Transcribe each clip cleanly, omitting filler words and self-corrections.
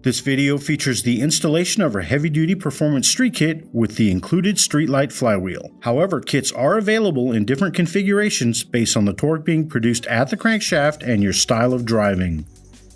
This video features the installation of our heavy-duty performance street kit with the included streetlight flywheel. However, kits are available in different configurations based on the torque being produced at the crankshaft and your style of driving.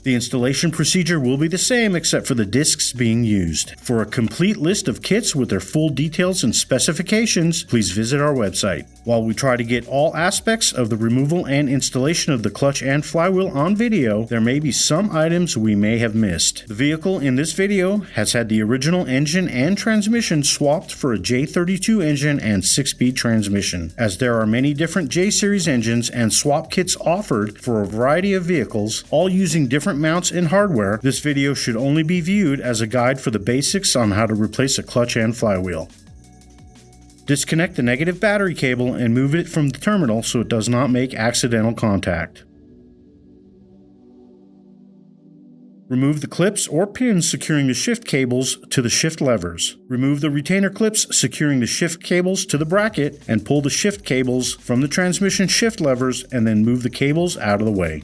The installation procedure will be the same except for the discs being used. For a complete list of kits with their full details and specifications, please visit our website. While we try to get all aspects of the removal and installation of the clutch and flywheel on video, there may be some items we may have missed. The vehicle in this video has had the original engine and transmission swapped for a J32 engine and 6-speed transmission. As there are many different J-series engines and swap kits offered for a variety of vehicles, all using different mounts and hardware, this video should only be viewed as a guide for the basics on how to replace a clutch and flywheel. Disconnect the negative battery cable and move it from the terminal so it does not make accidental contact. Remove the clips or pins securing the shift cables to the shift levers. Remove the retainer clips securing the shift cables to the bracket and pull the shift cables from the transmission shift levers and then move the cables out of the way.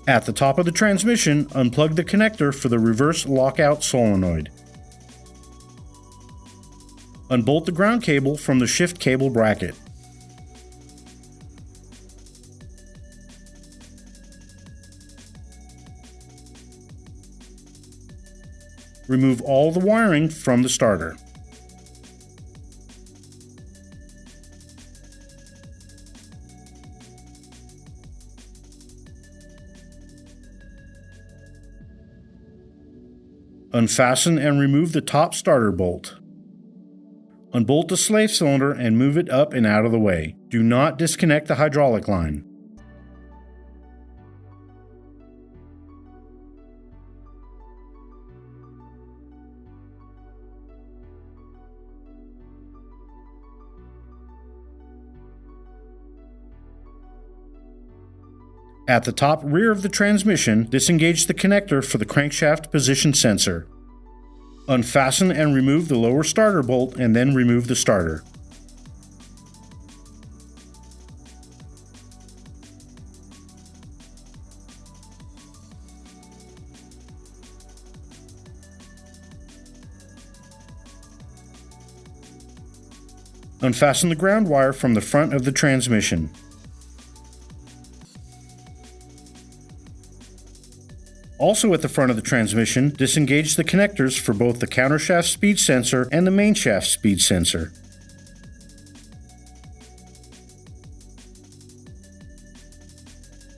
At the top of the transmission, unplug the connector for the reverse lockout solenoid. Unbolt the ground cable from the shift cable bracket. Remove all the wiring from the starter. Unfasten and remove the top starter bolt. Unbolt the slave cylinder and move it up and out of the way. Do not disconnect the hydraulic line. At the top rear of the transmission, disengage the connector for the crankshaft position sensor. Unfasten and remove the lower starter bolt and then remove the starter. Unfasten the ground wire from the front of the transmission. Also at the front of the transmission, disengage the connectors for both the countershaft speed sensor and the main shaft speed sensor.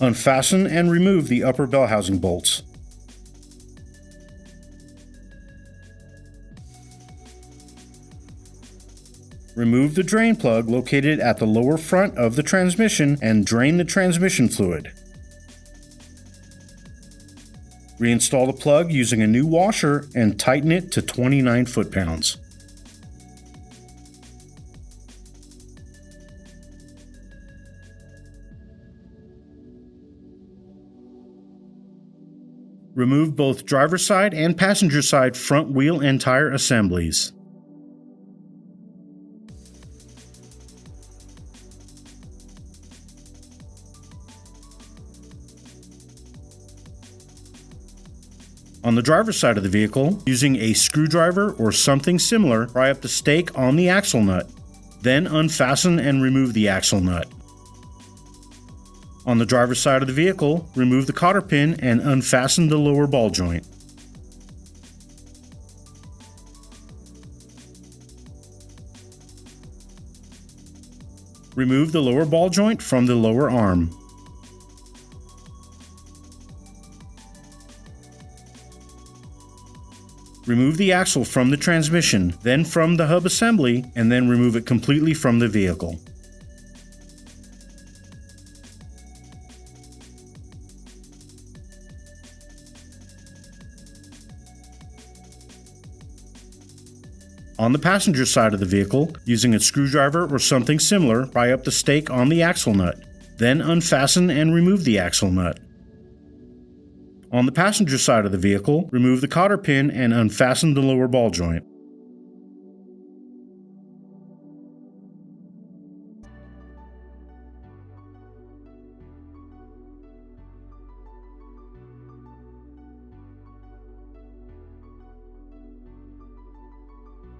Unfasten and remove the upper bell housing bolts. Remove the drain plug located at the lower front of the transmission and drain the transmission fluid. Reinstall the plug using a new washer and tighten it to 29 foot-pounds. Remove both driver's side and passenger side front wheel and tire assemblies. On the driver's side of the vehicle, using a screwdriver or something similar, pry up the stake on the axle nut. Then unfasten and remove the axle nut. On the driver's side of the vehicle, remove the cotter pin and unfasten the lower ball joint. Remove the lower ball joint from the lower arm. Remove the axle from the transmission, then from the hub assembly, and then remove it completely from the vehicle. On the passenger side of the vehicle, using a screwdriver or something similar, pry up the stake on the axle nut. Then unfasten and remove the axle nut. On the passenger side of the vehicle, remove the cotter pin and unfasten the lower ball joint.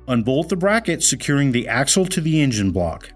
Unbolt the bracket securing the axle to the engine block.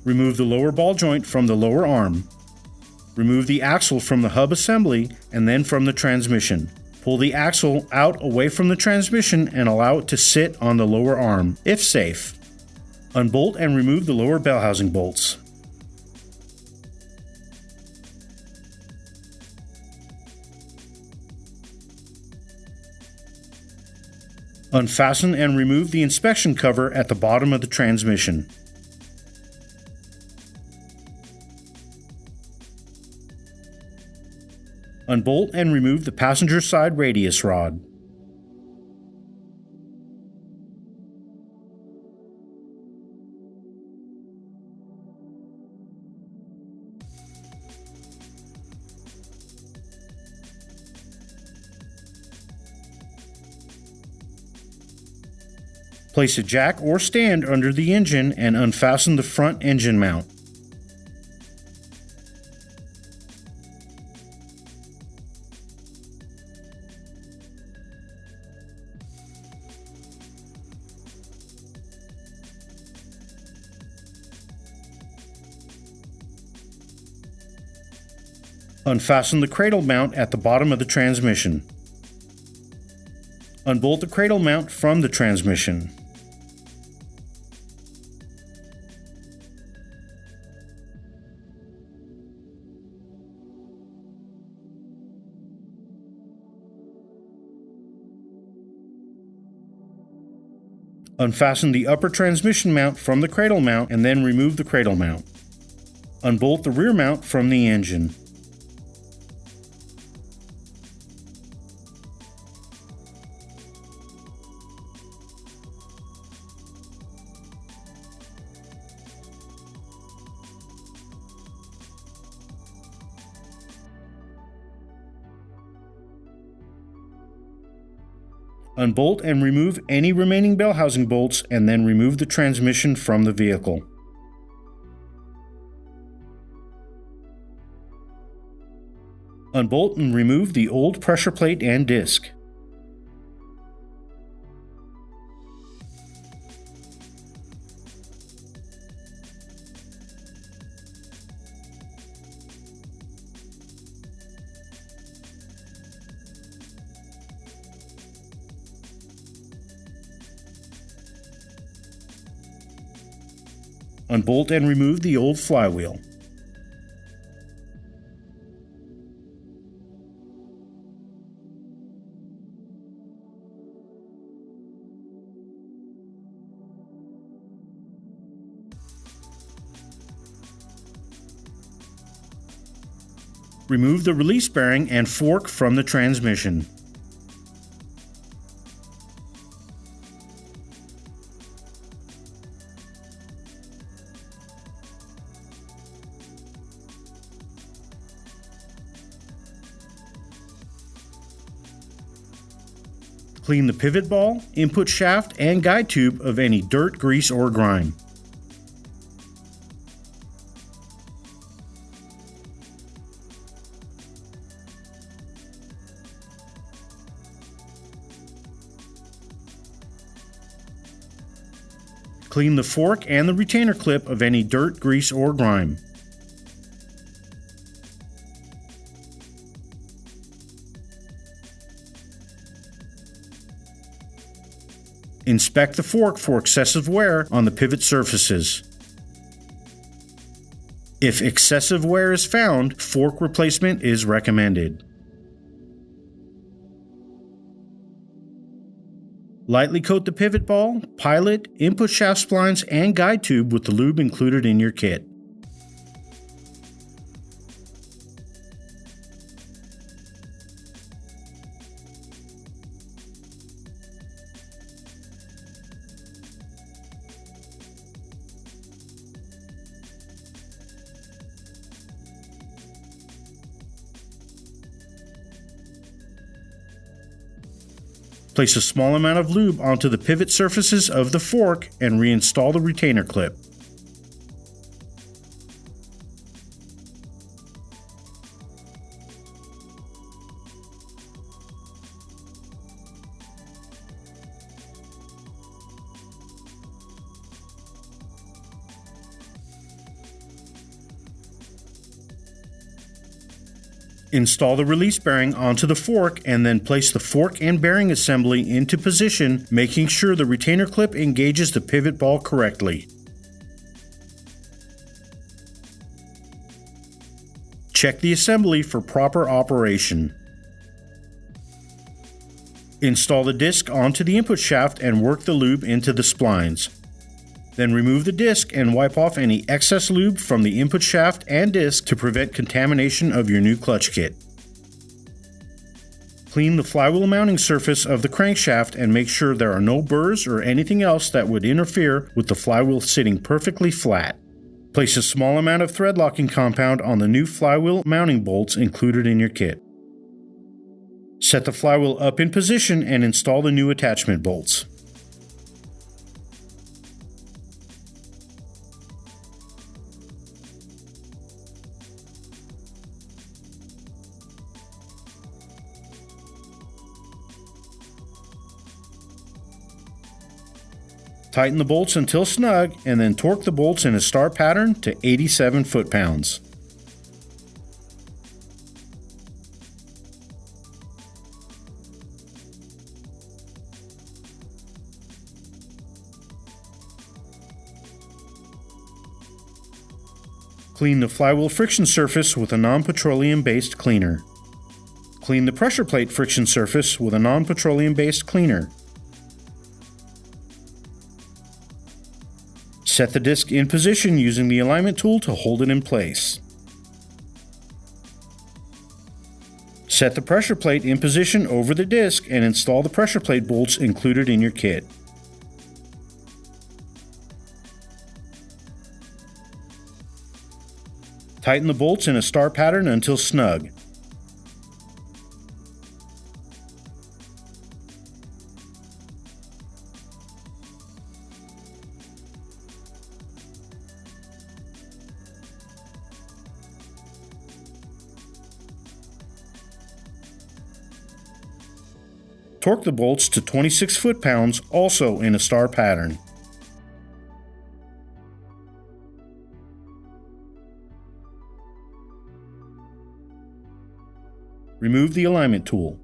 Remove the lower ball joint from the lower arm. Remove the axle from the hub assembly and then from the transmission. Pull the axle out away from the transmission and allow it to sit on the lower arm, if safe. Unbolt and remove the lower bell housing bolts. Unfasten and remove the inspection cover at the bottom of the transmission. Unbolt and remove the passenger side radius rod. Place a jack or stand under the engine and unfasten the front engine mount. Unfasten the cradle mount at the bottom of the transmission. Unbolt the cradle mount from the transmission. Unfasten the upper transmission mount from the cradle mount and then remove the cradle mount. Unbolt the rear mount from the engine. Unbolt and remove any remaining bell housing bolts and then remove the transmission from the vehicle. Unbolt and remove the old pressure plate and disc. Unbolt and remove the old flywheel. Remove the release bearing and fork from the transmission. Clean the pivot ball, input shaft, and guide tube of any dirt, grease, or grime. Clean the fork and the retainer clip of any dirt, grease, or grime. Inspect the fork for excessive wear on the pivot surfaces. If excessive wear is found, fork replacement is recommended. Lightly coat the pivot ball, pilot, input shaft splines, and guide tube with the lube included in your kit. Place a small amount of lube onto the pivot surfaces of the fork and reinstall the retainer clip. Install the release bearing onto the fork and then place the fork and bearing assembly into position, making sure the retainer clip engages the pivot ball correctly. Check the assembly for proper operation. Install the disc onto the input shaft and work the lube into the splines. Then remove the disc and wipe off any excess lube from the input shaft and disc to prevent contamination of your new clutch kit. Clean the flywheel mounting surface of the crankshaft and make sure there are no burrs or anything else that would interfere with the flywheel sitting perfectly flat. Place a small amount of thread locking compound on the new flywheel mounting bolts included in your kit. Set the flywheel up in position and install the new attachment bolts. Tighten the bolts until snug and then torque the bolts in a star pattern to 87 foot-pounds. Clean the flywheel friction surface with a non-petroleum based cleaner. Clean the pressure plate friction surface with a non-petroleum based cleaner. Set the disc in position using the alignment tool to hold it in place. Set the pressure plate in position over the disc and install the pressure plate bolts included in your kit. Tighten the bolts in a star pattern until snug. Torque the bolts to 26 foot-pounds, also in a star pattern. Remove the alignment tool.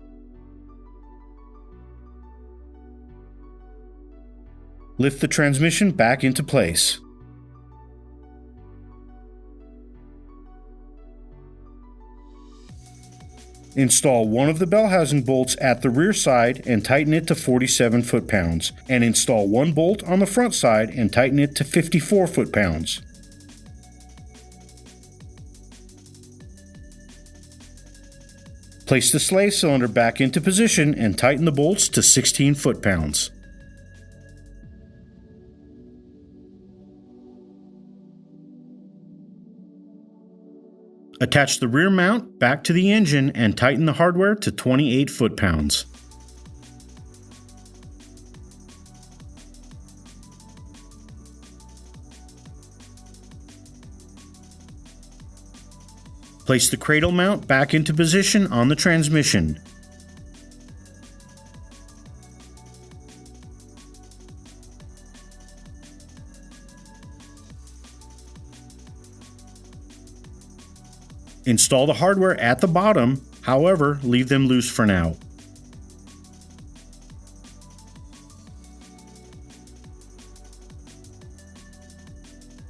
Lift the transmission back into place. Install one of the bell housing bolts at the rear side and tighten it to 47 foot-pounds, and install one bolt on the front side and tighten it to 54 foot-pounds. Place the slave cylinder back into position and tighten the bolts to 16 foot-pounds. Attach the rear mount back to the engine and tighten the hardware to 28 foot-pounds. Place the cradle mount back into position on the transmission. Install the hardware at the bottom, however, leave them loose for now.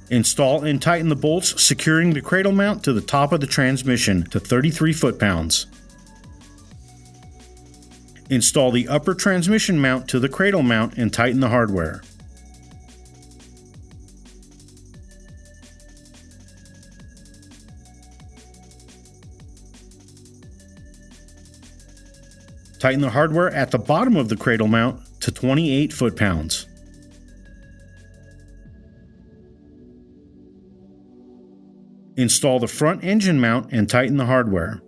Install and tighten the bolts securing the cradle mount to the top of the transmission to 33 foot-pounds. Install the upper transmission mount to the cradle mount and tighten the hardware. Tighten the hardware at the bottom of the cradle mount to 28 foot-pounds. Install the front engine mount and tighten the hardware.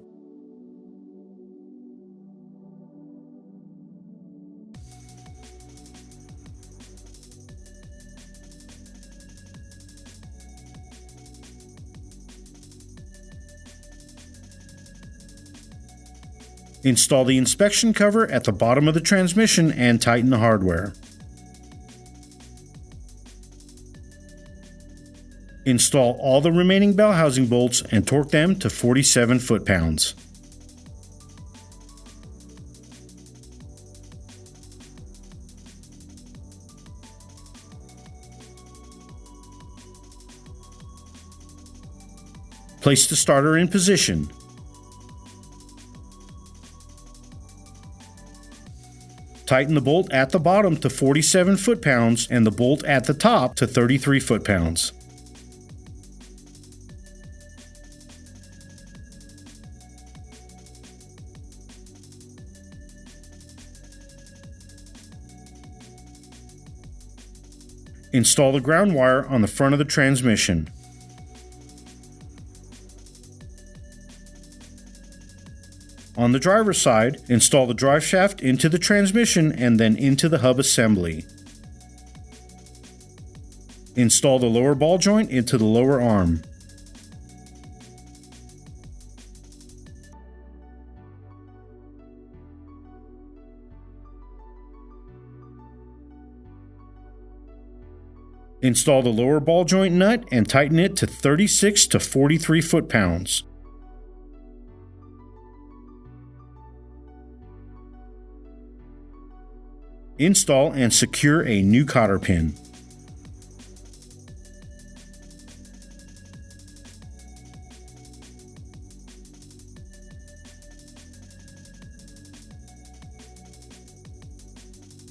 Install the inspection cover at the bottom of the transmission and tighten the hardware. Install all the remaining bell housing bolts and torque them to 47 foot-pounds. Place the starter in position. Tighten the bolt at the bottom to 47 foot-pounds and the bolt at the top to 33 foot-pounds. Install the ground wire on the front of the transmission. On the driver's side, install the drive shaft into the transmission and then into the hub assembly. Install the lower ball joint into the lower arm. Install the lower ball joint nut and tighten it to 36 to 43 foot-pounds. Install and secure a new cotter pin.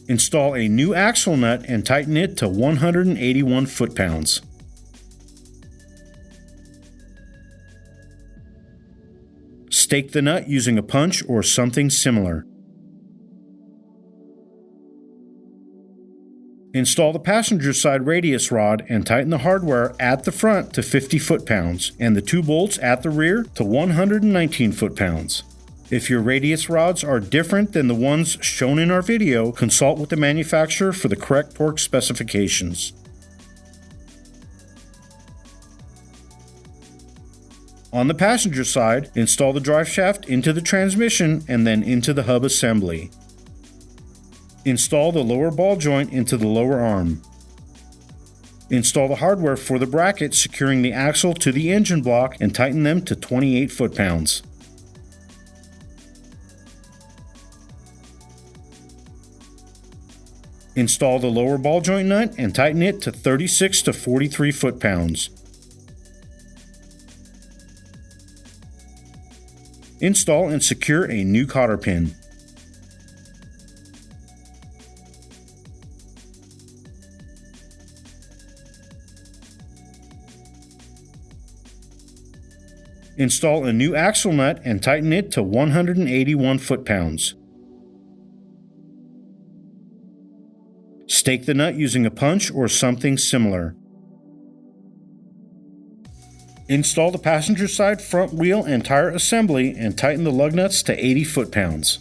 Install a new axle nut and tighten it to 181 foot-pounds. Stake the nut using a punch or something similar. Install the passenger side radius rod and tighten the hardware at the front to 50 foot-pounds and the two bolts at the rear to 119 foot-pounds. If your radius rods are different than the ones shown in our video, consult with the manufacturer for the correct torque specifications. On the passenger side, install the drive shaft into the transmission and then into the hub assembly. Install the lower ball joint into the lower arm. Install the hardware for the bracket securing the axle to the engine block and tighten them to 28 foot-pounds. Install the lower ball joint nut and tighten it to 36 to 43 foot-pounds. Install and secure a new cotter pin. Install a new axle nut and tighten it to 181 foot-pounds. Stake the nut using a punch or something similar. Install the passenger side front wheel and tire assembly and tighten the lug nuts to 80 foot-pounds.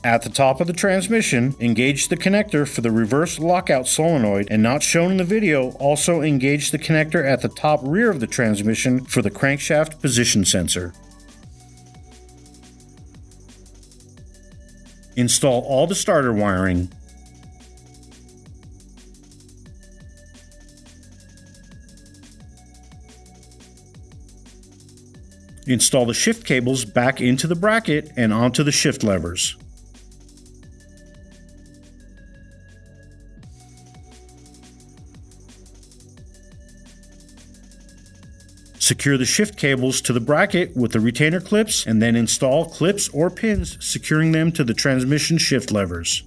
At the top of the transmission, engage the connector for the reverse lockout solenoid, and not shown in the video, also engage the connector at the top rear of the transmission for the crankshaft position sensor. Install all the starter wiring. Install the shift cables back into the bracket and onto the shift levers. Secure the shift cables to the bracket with the retainer clips and then install clips or pins securing them to the transmission shift levers.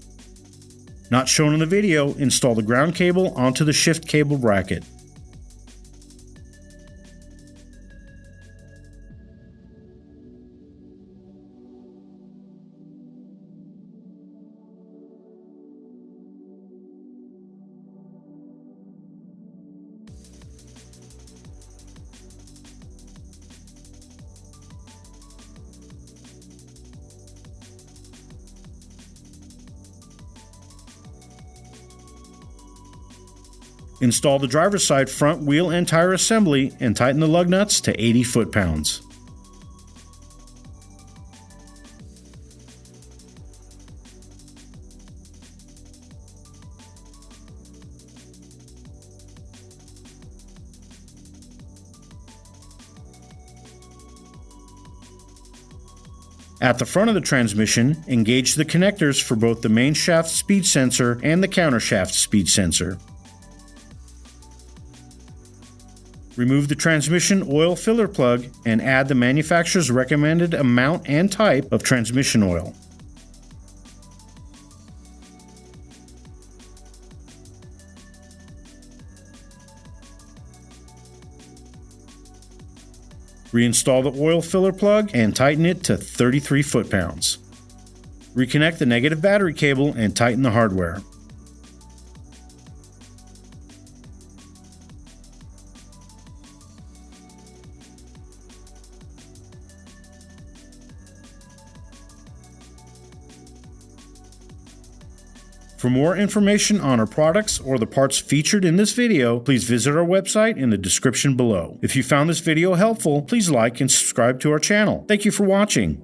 Not shown in the video, install the ground cable onto the shift cable bracket. Install the driver's side front wheel and tire assembly and tighten the lug nuts to 80 foot-pounds. At the front of the transmission, engage the connectors for both the main shaft speed sensor and the countershaft speed sensor. Remove the transmission oil filler plug and add the manufacturer's recommended amount and type of transmission oil. Reinstall the oil filler plug and tighten it to 33 foot-pounds. Reconnect the negative battery cable and tighten the hardware. For more information on our products or the parts featured in this video, please visit our website in the description below. If you found this video helpful, please like and subscribe to our channel. Thank you for watching.